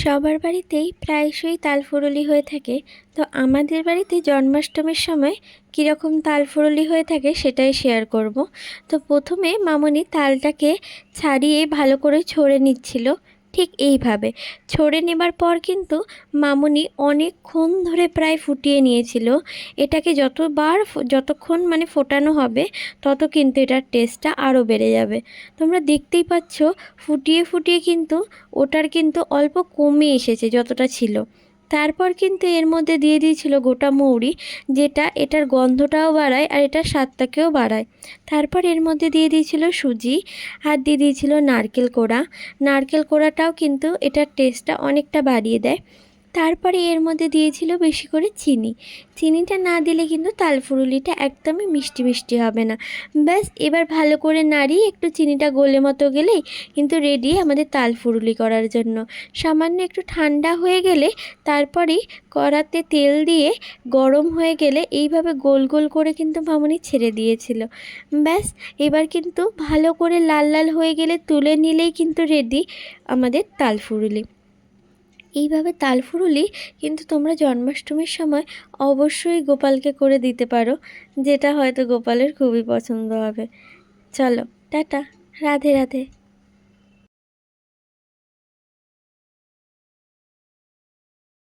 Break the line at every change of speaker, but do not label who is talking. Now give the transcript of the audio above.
সবার বাড়িতেই প্রায়শই তালফুরুলি হয়ে থাকে। তো আমাদের বাড়িতে জন্মাষ্টমীর সময় কীরকম তালফুরুলি হয়ে থাকে সেটাই শেয়ার করব। তো প্রথমে মামনি তালটাকে ছাড়িয়ে ভালো করে ছড়ে নিচ্ছিল। ঠিক এইভাবে ছড়ে নেবার পর কিন্তু মামনি অনেকক্ষণ ধরে প্রায় ফুটিয়ে নিয়েছিল। এটাকে যতক্ষণ মানে ফোটানো হবে তত কিন্তু এটার টেস্টটা আরও বেড়ে যাবে। তোমরা দেখতেই পাচ্ছ ফুটিয়ে ফুটিয়ে কিন্তু ওটার কিন্তু অল্প কমে এসেছে যতটা ছিল। তারপর কিন্তু এর মধ্যে দিয়ে দিয়েছিল গোটা মৌরি, যেটা এটার গন্ধটাও বাড়ায় আর এটার স্বাদটাকেও বাড়ায়। তারপর এর মধ্যে দিয়ে দিয়েছিল সুজি আর দিয়ে দিয়েছিল নারকেল কোড়া। নারকেল কোড়াটাও কিন্তু এটার টেস্টটা অনেকটা বাড়িয়ে দেয়। তারপরে এর মধ্যে দিয়েছিল বেশি করে চিনি। চিনিটা না দিলে কিন্তু তালফুরুলিটা একদমই মিষ্টি মিষ্টি হবে না। ব্যাস এবার ভালো করে নাড়িয়ে একটু চিনিটা গলে মতো গেলেই কিন্তু রেডি আমাদের তালফুরুলি করার জন্য। সামান্য একটু ঠান্ডা হয়ে গেলে তারপরেই কড়াতে তেল দিয়ে গরম হয়ে গেলে এইভাবে গোল গোল করে কিন্তু মামনি ছেড়ে দিয়েছিল। ব্যাস এবার কিন্তু ভালো করে লাল লাল হয়ে গেলে তুলে নিলেই কিন্তু রেডি আমাদের তালফুরুলি। এইভাবে তালফুরুলি কিন্তু তোমরা জন্মাষ্টমীর সময় অবশ্যই গোপালকে করে দিতে পারো, যেটা হয়তো গোপালের খুবই পছন্দ হবে। চলো টাটা, রাধে রাধে।